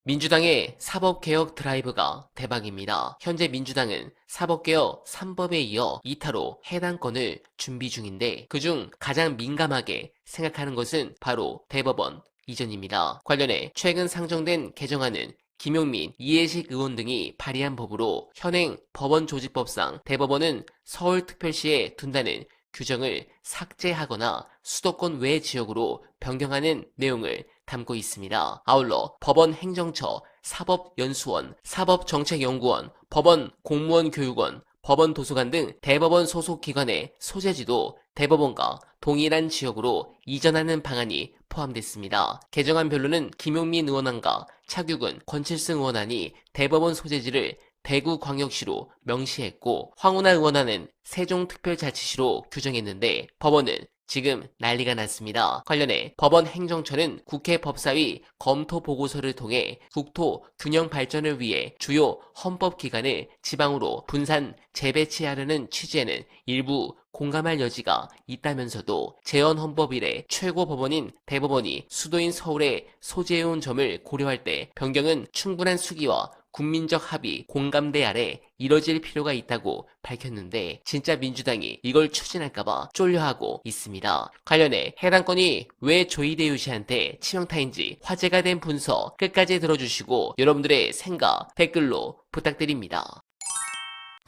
민주당의 사법개혁 드라이브가 대박입니다. 현재 민주당은 사법개혁 3법에 이어 2타로 해당 건을 준비 중인데 그중 가장 민감하게 생각하는 것은 바로 대법원 이전입니다. 관련해 최근 상정된 개정안은 김용민, 이해식 의원 등이 발의한 법으로 현행 법원조직법상 대법원은 서울특별시에 둔다는 규정을 삭제하거나 수도권 외 지역으로 변경하는 내용을 담고 있습니다. 아울러 법원 행정처, 사법연수원, 사법정책연구원, 법원 공무원교육원, 법원 도서관 등 대법원 소속 기관의 소재지도 대법원과 동일한 지역으로 이전하는 방안이 포함됐습니다. 개정안별로는 김용민 의원안과 차규근, 권칠승 의원안이 대법원 소재지를 대구광역시로 명시했고 황운하 의원안은 세종특별자치시로 규정했는데 법원은 지금 난리가 났습니다. 관련해 법원 행정처는 국회 법사위 검토 보고서를 통해 국토 균형 발전을 위해 주요 헌법기관을 지방으로 분산 재배치하려는 취지에는 일부 공감할 여지가 있다면서도 재헌헌법 이래 최고 법원인 대법원이 수도인 서울에 소재해온 점을 고려할 때 변경은 충분한 수기와 국민적 합의, 공감대 아래 이뤄질 필요가 있다고 밝혔는데 진짜 민주당이 이걸 추진할까봐 쫄려하고 있습니다. 관련해 해당 건이 왜 조이대 유씨한테 치명타인지 화제가 된 분석 끝까지 들어주시고 여러분들의 생각 댓글로 부탁드립니다.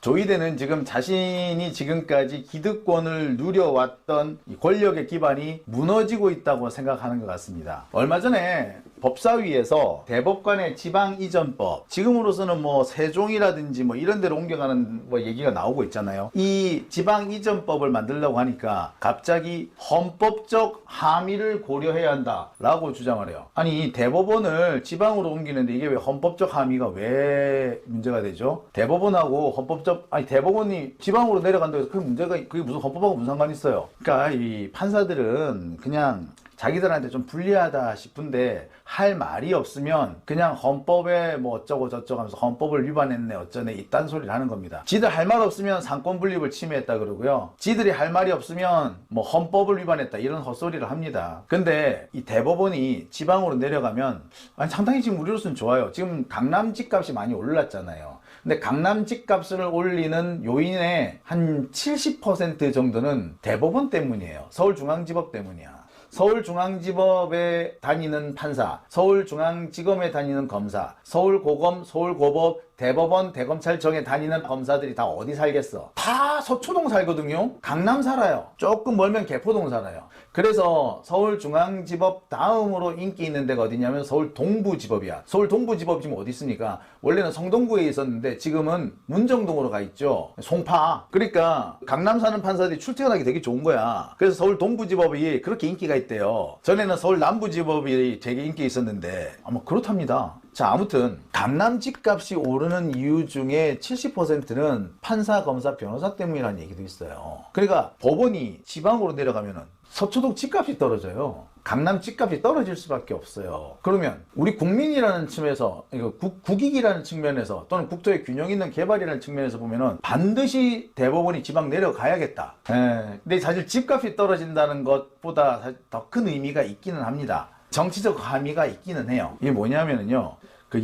조이대는 지금 자신이 지금까지 기득권을 누려왔던 이 권력의 기반이 무너지고 있다고 생각하는 것 같습니다. 얼마 전에 법사위에서 대법관의 지방이전법, 지금으로서는 뭐 세종이라든지 뭐 이런 데로 옮겨가는 뭐 얘기가 나오고 있잖아요. 이 지방이전법을 만들려고 하니까 갑자기 헌법적 함의를 고려해야 한다라고 주장을 해요. 아니 대법원을 지방으로 옮기는데 이게 왜 헌법적 함의가 왜 문제가 되죠? 대법원하고 대법원이 지방으로 내려간다고 해서 그게 무슨 헌법하고 무슨 상관이 있어요? 그러니까 이 판사들은 그냥 자기들한테 좀 불리하다 싶은데 할 말이 없으면 그냥 헌법에 뭐 어쩌고 저쩌고 하면서 헌법을 위반했네 어쩌네 이딴 소리를 하는 겁니다. 지들 할 말 없으면 상권 분립을 침해했다 그러고요. 지들이 할 말이 없으면 뭐 헌법을 위반했다 이런 헛소리를 합니다. 근데 이 대법원이 지방으로 내려가면 상당히 지금 우리로서는 좋아요. 지금 강남 집값이 많이 올랐잖아요. 근데 강남 집값을 올리는 요인의 한 70% 정도는 대법원 때문이에요. 서울중앙지법 때문이야. 서울중앙지법에 다니는 판사, 서울중앙지검에 다니는 검사, 서울고검, 서울고법, 대법원, 대검찰청에 다니는 검사들이 다 어디 살겠어? 다 서초동 살거든요. 강남 살아요. 조금 멀면 개포동 살아요. 그래서 서울중앙지법 다음으로 인기 있는 데가 어디냐면 서울동부지법이야. 서울동부지법 지금 어디 있습니까? 원래는 성동구에 있었는데 지금은 문정동으로 가 있죠. 송파. 그러니까 강남 사는 판사들이 출퇴근하기 되게 좋은 거야. 그래서 서울동부지법이 그렇게 인기가 있대요. 전에는 서울남부지법이 되게 인기 있었는데 아마 그렇답니다. 자, 아무튼 강남 집값이 오르는 이유 중에 70%는 판사, 검사, 변호사 때문이라는 얘기도 있어요. 그러니까 법원이 지방으로 내려가면은 서초동 집값이 떨어져요. 강남 집값이 떨어질 수밖에 없어요. 그러면 우리 국민이라는 측면에서 국익이라는 측면에서 또는 국토의 균형 있는 개발이라는 측면에서 보면은 반드시 대법원이 지방 내려가야겠다. 근데 사실 집값이 떨어진다는 것보다 더 큰 의미가 있기는 합니다. 정치적 함의가 있기는 해요. 이게 뭐냐면요. 그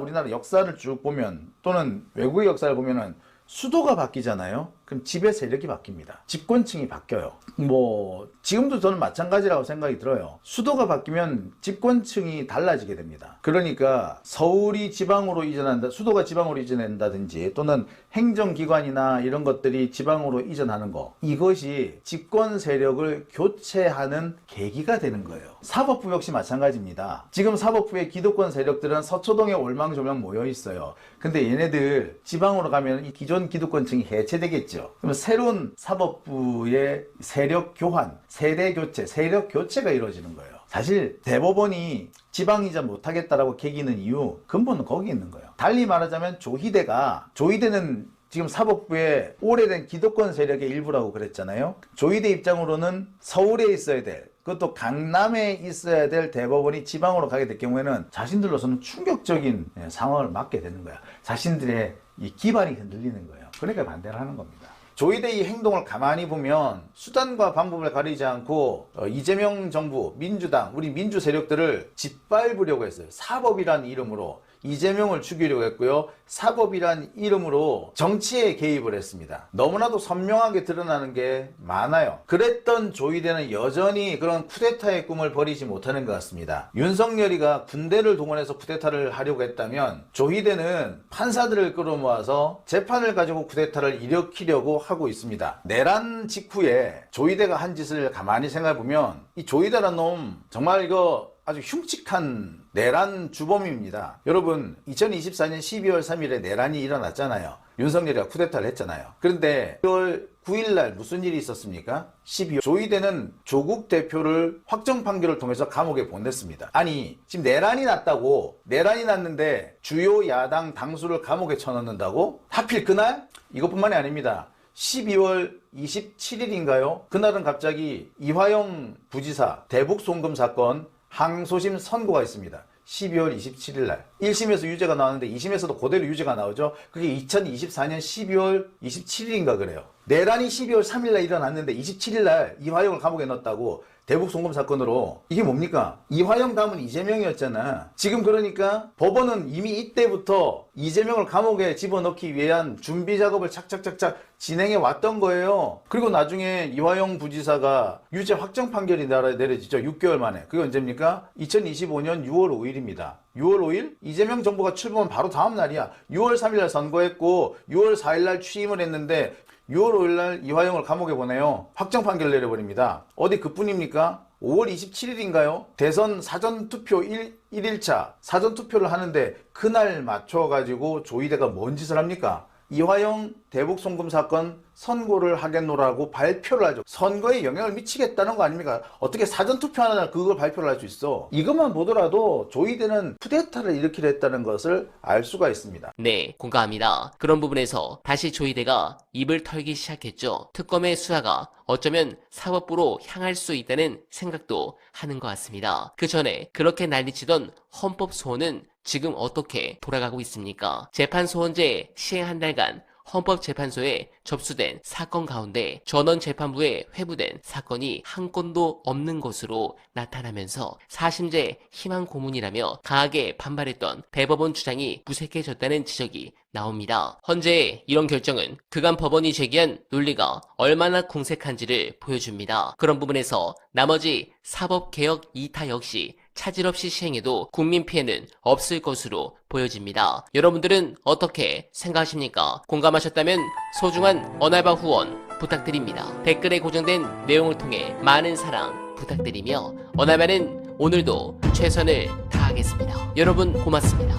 우리나라 역사를 쭉 보면 또는 외국의 역사를 보면은 수도가 바뀌잖아요. 그럼 집의 세력이 바뀝니다. 집권층이 바뀌어요. 뭐 지금도 저는 마찬가지라고 생각이 들어요. 수도가 바뀌면 집권층이 달라지게 됩니다. 그러니까 서울이 지방으로 이전한다, 수도가 지방으로 이전한다든지 또는 행정기관이나 이런 것들이 지방으로 이전하는 거, 이것이 집권 세력을 교체하는 계기가 되는 거예요. 사법부 역시 마찬가지입니다. 지금 사법부의 기득권 세력들은 서초동에 올망졸망 모여 있어요. 근데 얘네들 지방으로 가면 이 기존 기득권층이 해체되겠죠. 그러면 새로운 사법부의 세력 교환, 세대 교체, 세력 교체가 이루어지는 거예요. 사실 대법원이 지방 이전 못하겠다라고 개기는 이유 근본은 거기 있는 거예요. 달리 말하자면 조이대는 지금 사법부의 오래된 기득권 세력의 일부라고 그랬잖아요. 조이대 입장으로는 서울에 있어야 될, 그것도 강남에 있어야 될 대법원이 지방으로 가게 될 경우에는 자신들로서는 충격적인 상황을 맞게 되는 거야. 자신들의 이 기반이 흔들리는 거예요. 그러니까 반대를 하는 겁니다. 조이대 이 행동을 가만히 보면 수단과 방법을 가리지 않고 이재명 정부, 민주당, 우리 민주 세력들을 짓밟으려고 했어요. 사법이란 이름으로 이재명을 죽이려고 했고요. 사법이란 이름으로 정치에 개입을 했습니다. 너무나도 선명하게 드러나는 게 많아요. 그랬던 조이대는 여전히 그런 쿠데타의 꿈을 버리지 못하는 것 같습니다. 윤석열이가 군대를 동원해서 쿠데타를 하려고 했다면 조이대는 판사들을 끌어모아서 재판을 가지고 쿠데타를 일으키려고 하고 있습니다. 내란 직후에 조이대가 한 짓을 가만히 생각해보면 이 조이대라는 놈 정말 이거 아주 흉측한 내란 주범입니다. 여러분 2024년 12월 3일에 내란이 일어났잖아요. 윤석열이가 쿠데타를 했잖아요. 그런데 10월 9일날 무슨 일이 있었습니까? 12월 조이대는 조국 대표를 확정 판결을 통해서 감옥에 보냈습니다. 아니 지금 내란이 났다고, 내란이 났는데 주요 야당 당수를 감옥에 쳐넣는다고? 하필 그날? 이것뿐만이 아닙니다. 12월 27일인가요? 그날은 갑자기 이화영 부지사 대북 송금 사건 항소심 선고가 있습니다. 12월 27일 날 1심에서 유죄가 나왔는데 2심에서도 그대로 유죄가 나오죠. 그게 2024년 12월 27일인가 그래요. 내란이 12월 3일 날 일어났는데 27일 날 이화영을 감옥에 넣었다고, 대북 송금 사건으로. 이게 뭡니까? 이화영 다음은 이재명이었잖아. 지금 그러니까 법원은 이미 이때부터 이재명을 감옥에 집어넣기 위한 준비 작업을 착착착착 진행해 왔던 거예요. 그리고 나중에 이화영 부지사가 유죄 확정 판결이 내려지죠. 6개월 만에. 그게 언제입니까? 2025년 6월 5일입니다. 6월 5일? 이재명 정부가 출범한 바로 다음 날이야. 6월 3일 날 선거했고 6월 4일 날 취임을 했는데 6월 5일 날 이화영을 감옥에 보내요. 확정 판결 내려버립니다. 어디 그뿐입니까? 5월 27일인가요? 대선 사전투표 1일차 사전투표를 하는데 그날 맞춰가지고 조이대가 뭔 짓을 합니까? 이화영 대북 송금 사건 선고를 하겠노라고 발표를 하죠. 선거에 영향을 미치겠다는 거 아닙니까? 어떻게 사전투표하는 날 그걸 발표를 할 수 있어? 이것만 보더라도 조이대는 쿠데타를 일으키려 했다는 것을 알 수가 있습니다. 네, 공감합니다. 그런 부분에서 다시 조이대가 입을 털기 시작했죠. 특검의 수사가 어쩌면 사법부로 향할 수 있다는 생각도 하는 것 같습니다. 그 전에 그렇게 난리치던 헌법소원은 지금 어떻게 돌아가고 있습니까? 재판소원제 시행 한 달간 헌법재판소에 접수된 사건 가운데 전원재판부에 회부된 사건이 한 건도 없는 것으로 나타나면서 사심제 희망 고문이라며 강하게 반발했던 대법원 주장이 무색해졌다는 지적이 나옵니다. 헌재의 이런 결정은 그간 법원이 제기한 논리가 얼마나 궁색한지를 보여줍니다. 그런 부분에서 나머지 사법개혁 2타 역시 차질 없이 시행해도 국민 피해는 없을 것으로 보여집니다. 여러분들은 어떻게 생각하십니까? 공감하셨다면 소중한 언알바 후원 부탁드립니다. 댓글에 고정된 내용을 통해 많은 사랑 부탁드리며 언알바는 오늘도 최선을 다하겠습니다. 여러분 고맙습니다.